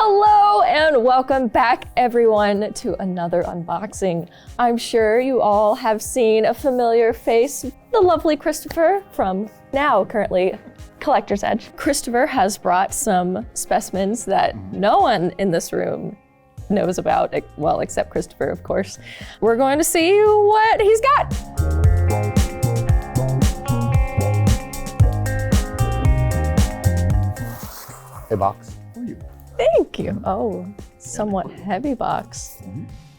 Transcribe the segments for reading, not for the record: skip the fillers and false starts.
Hello and welcome back everyone to another unboxing. I'm sure you all have seen a familiar face, the lovely Christopher from now currently Collector's Edge. Christopher has brought some specimens that no one in this room knows about, well, except Christopher, of course. We're going to see what he's got. Hey, box. How are you? Thank you. Oh, somewhat heavy box.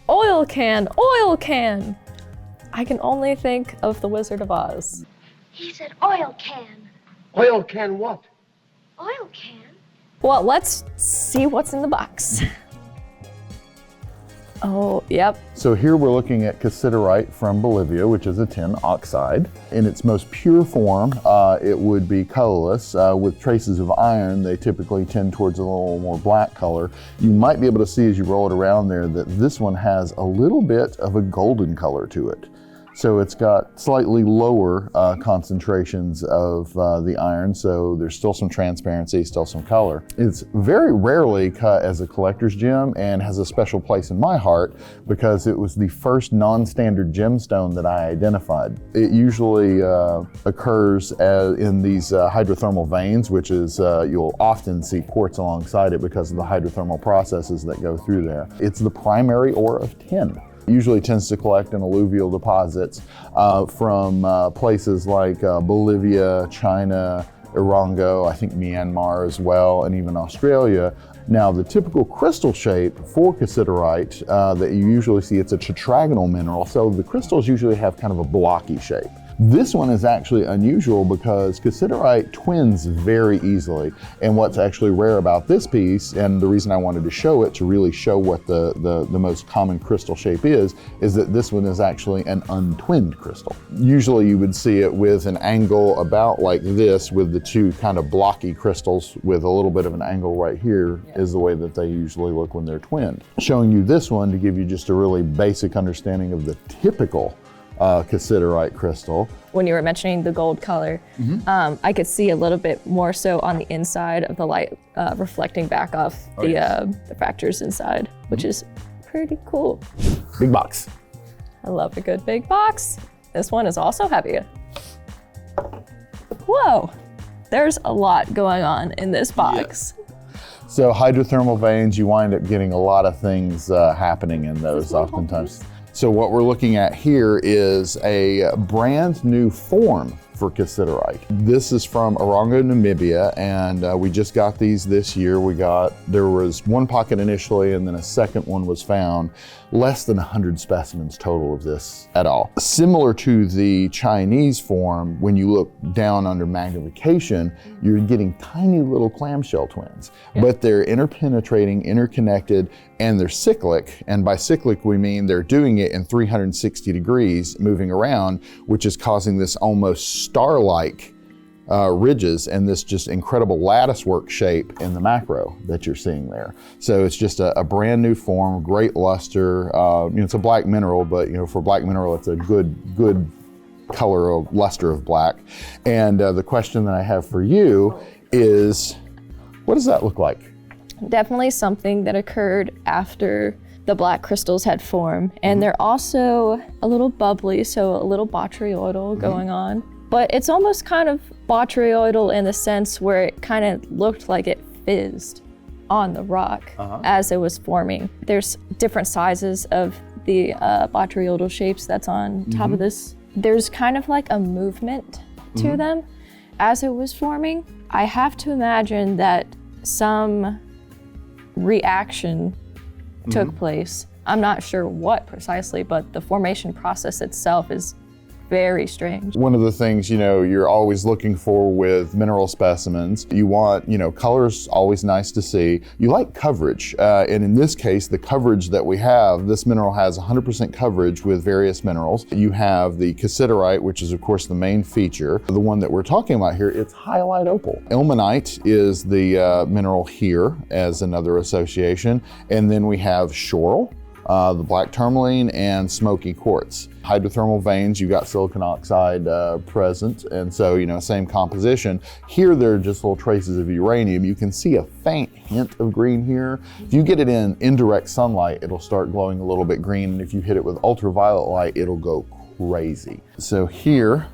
Oil can, oil can. I can only think of the Wizard of Oz. He said oil can. Oil can what? Oil can? Well, let's see what's in the box. Oh, yep. So here we're looking at cassiterite from Bolivia, which is a tin oxide. In its most pure form, it would be colorless. With traces of iron, they typically tend towards a little more black color. You might be able to see as you roll it around there that this one has a little bit of a golden color to it. So it's got slightly lower concentrations of the iron, so there's still some transparency, still some color. It's very rarely cut as a collector's gem and has a special place in my heart because it was the first non-standard gemstone that I identified. It usually occurs in these hydrothermal veins, which is, you'll often see quartz alongside it because of the hydrothermal processes that go through there. It's the primary ore of tin. Usually tends to collect in alluvial deposits from places like Bolivia, China, Irango, I think Myanmar as well, and even Australia. Now, the typical crystal shape for cassiterite that you usually see, it's a tetragonal mineral, so the crystals usually have kind of a blocky shape. This one is actually unusual because cassiterite twins very easily. And what's actually rare about this piece, and the reason I wanted to show it to really show what the most common crystal shape is that this one is actually an untwinned crystal. Usually you would see it with an angle about like this with the two kind of blocky crystals with a little bit of an angle right here is the way that they usually look when they're twinned. Showing you this one to give you just a really basic understanding of the typical cassiterite crystal. When you were mentioning the gold color, I could see a little bit more so on the inside of the light reflecting back off the fractures inside, which is pretty cool. Big box. I love a good big box. This one is also heavy. Whoa, there's a lot going on in this box. Yes. So hydrothermal veins, you wind up getting a lot of things happening in those oftentimes. So what we're looking at here is a brand new form for cassiterite. This is from Irango, Namibia, and we just got these this year. There was one pocket initially, and then a second one was found. Less than 100 specimens total of this at all. Similar to the Chinese form, when you look down under magnification, you're getting tiny little clamshell twins, but they're interpenetrating, interconnected, and they're cyclic. And by cyclic, we mean they're doing it in 360 degrees, moving around, which is causing this almost star-like ridges and this just incredible lattice work shape in the macro that you're seeing there. So it's just a brand new form, great luster. It's a black mineral, but for black mineral, it's a good color of luster of black. And the question that I have for you is, what does that look like? Definitely something that occurred after the black crystals had formed. And they're also a little bubbly, so a little botryoidal going on. But it's almost kind of botryoidal in the sense where it kind of looked like it fizzed on the rock as it was forming. There's different sizes of the botryoidal shapes that's on top of this. There's kind of like a movement to them as it was forming. I have to imagine that some reaction took place. I'm not sure what precisely, but the formation process itself is very strange. One of the things, you're always looking for with mineral specimens, you want, color's always nice to see. You like coverage. And in this case, the coverage that we have, this mineral has 100% coverage with various minerals. You have the cassiterite, which is of course the main feature. The one that we're talking about here, it's hyalite opal. Ilmenite is the mineral here as another association. And then we have schorl, the black tourmaline, and smoky quartz. Hydrothermal veins, you've got silicon oxide present, and so, same composition. Here, there are just little traces of uranium. You can see a faint hint of green here. If you get it in indirect sunlight, it'll start glowing a little bit green. And if you hit it with ultraviolet light, it'll go crazy. So here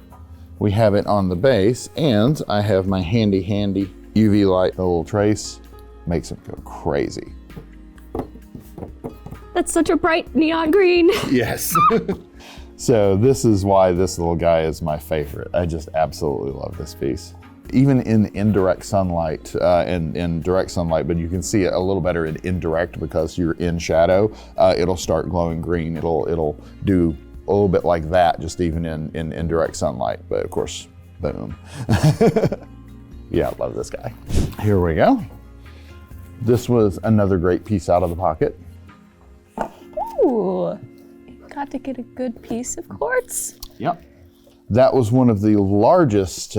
we have it on the base, and I have my handy UV light. A little trace makes it go crazy. That's such a bright neon green. Yes. So this is why this little guy is my favorite. I just absolutely love this piece. Even in indirect sunlight, in direct sunlight, but you can see it a little better in indirect because you're in shadow, it'll start glowing green. It'll do a little bit like that, just even in indirect sunlight. But of course, boom. Yeah, I love this guy. Here we go. This was another great piece out of the pocket. Ooh, got to get a good piece of quartz. Yep. That was one of the largest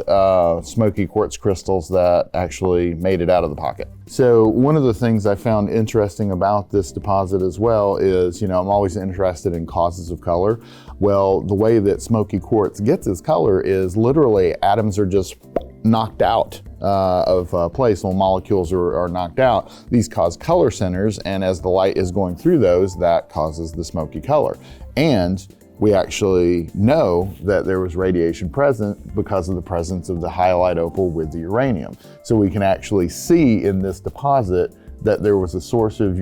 smoky quartz crystals that actually made it out of the pocket. So one of the things I found interesting about this deposit as well is, I'm always interested in causes of color. Well, the way that smoky quartz gets its color is literally atoms are just knocked out of place. When molecules are knocked out, these cause color centers, and as the light is going through those, that causes the smoky color. And we actually know that there was radiation present because of the presence of the hyalite opal with the uranium. So we can actually see in this deposit that there was a source of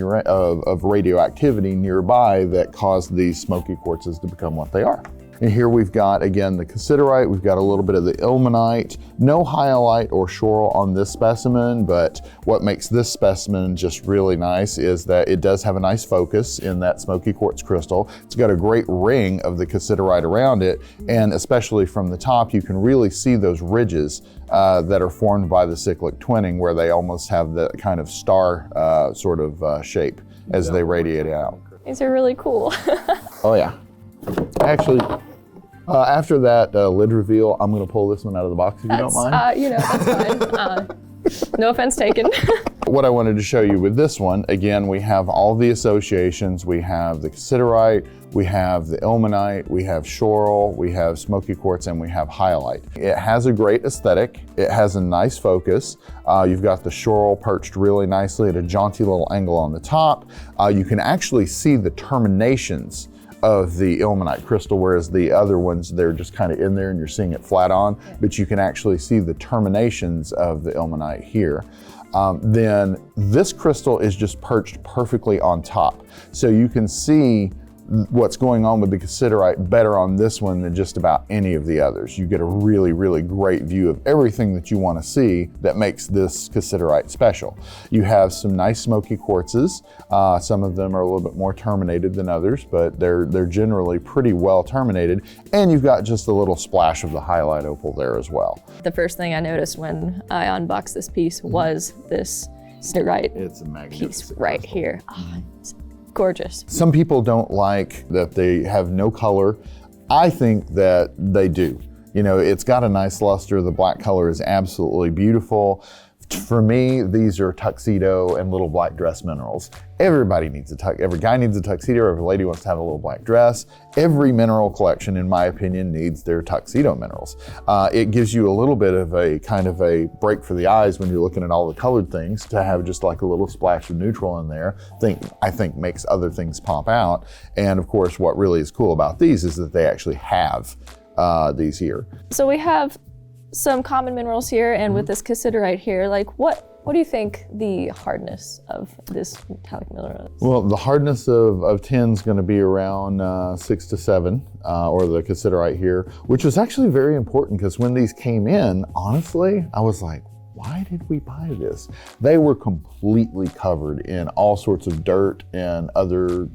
radioactivity nearby that caused these smoky quartzes to become what they are. And here we've got, again, the cassiterite, we've got a little bit of the ilmenite, no hyalite or schorl on this specimen, but what makes this specimen just really nice is that it does have a nice focus in that smoky quartz crystal. It's got a great ring of the cassiterite around it, and especially from the top, you can really see those ridges that are formed by the cyclic twinning, where they almost have the kind of star shape as they radiate out. These are really cool. Oh yeah. Actually, after that lid reveal, I'm going to pull this one out of the box if you don't mind. That's fine. No offense taken. What I wanted to show you with this one, again, we have all the associations. We have the cassiterite, we have the ilmenite, we have schorl, we have smoky quartz, and we have hyalite. It has a great aesthetic. It has a nice focus. You've got the schorl perched really nicely at a jaunty little angle on the top. You can actually see the terminations of the ilmenite crystal, whereas the other ones, they're just kind of in there and you're seeing it flat on, but you can actually see the terminations of the ilmenite here. Then this crystal is just perched perfectly on top. So you can see what's going on with the cassiterite better on this one than just about any of the others. You get a really, really great view of everything that you want to see that makes this cassiterite special. You have some nice smoky quartzes. Some of them are a little bit more terminated than others, but they're generally pretty well terminated. And you've got just a little splash of the hyalite opal there as well. The first thing I noticed when I unboxed this piece was this cassiterite It's a magnificent piece right crystal. here. Oh, it's gorgeous. Some people don't like that they have no color. I think that they do. It's got a nice luster. The black color is absolutely beautiful. For me, these are tuxedo and little black dress minerals. Every guy needs a tuxedo, every lady wants to have a little black dress. Every mineral collection, in my opinion, needs their tuxedo minerals. It gives you a little bit of a kind of a break for the eyes when you're looking at all the colored things, to have just like a little splash of neutral in there. I think makes other things pop out. And of course, what really is cool about these is that they actually have these here. So we have some common minerals here, and with this cassiterite here, like what do you think the hardness of this metallic mineral is? Well, the hardness of tin is going to be around 6 to 7, or the cassiterite here, which was actually very important because when these came in, honestly, I was like, why did we buy this? They were completely covered in all sorts of dirt and other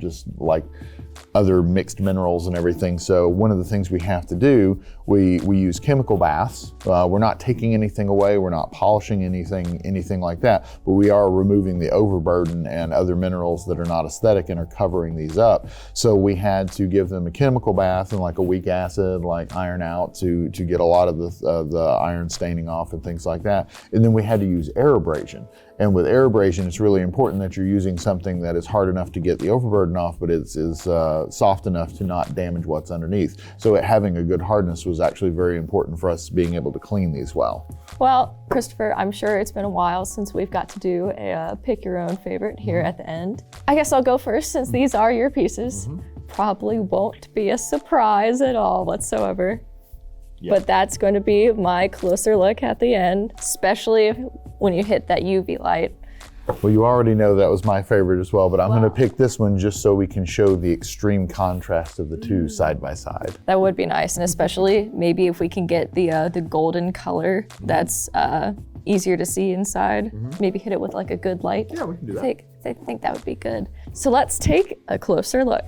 mixed minerals and everything. So one of the things we have to do, we use chemical baths. We're not taking anything away. We're not polishing anything like that, but we are removing the overburden and other minerals that are not aesthetic and are covering these up. So we had to give them a chemical bath and like a weak acid, like iron out to get a lot of the iron staining off and things like that. And then we had to use air abrasion. And with air abrasion, it's really important that you're using something that is hard enough to get the overburden off, but is soft enough to not damage what's underneath. So having a good hardness was actually very important for us being able to clean these well. Well, Christopher, I'm sure it's been a while since we've got to do a pick your own favorite here at the end. I guess I'll go first since these are your pieces. Probably won't be a surprise at all whatsoever. Yep. But that's going to be my closer look at the end, especially when you hit that UV light. Well, you already know that was my favorite as well, but I'm going to pick this one just so we can show the extreme contrast of the two side by side. That would be nice, and especially maybe if we can get the golden color that's easier to see inside. Maybe hit it with like a good light. Yeah, we can do that. I think that would be good. So let's take a closer look.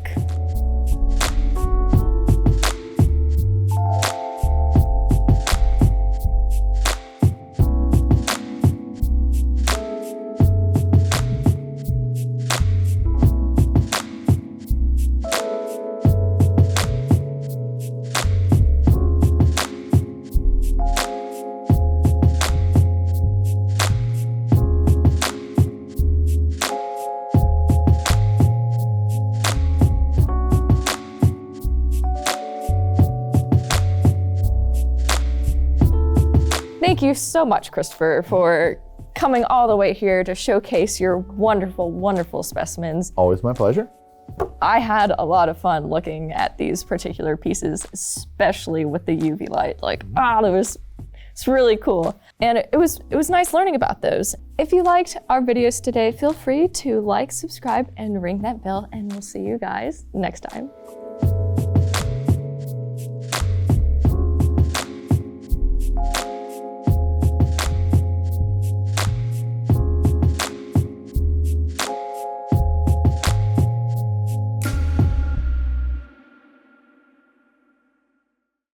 Thank you so much, Christopher, for coming all the way here to showcase your wonderful, wonderful specimens. Always my pleasure. I had a lot of fun looking at these particular pieces, especially with the UV light. It's really cool. And it was nice learning about those. If you liked our videos today, feel free to like, subscribe, and ring that bell, and we'll see you guys next time.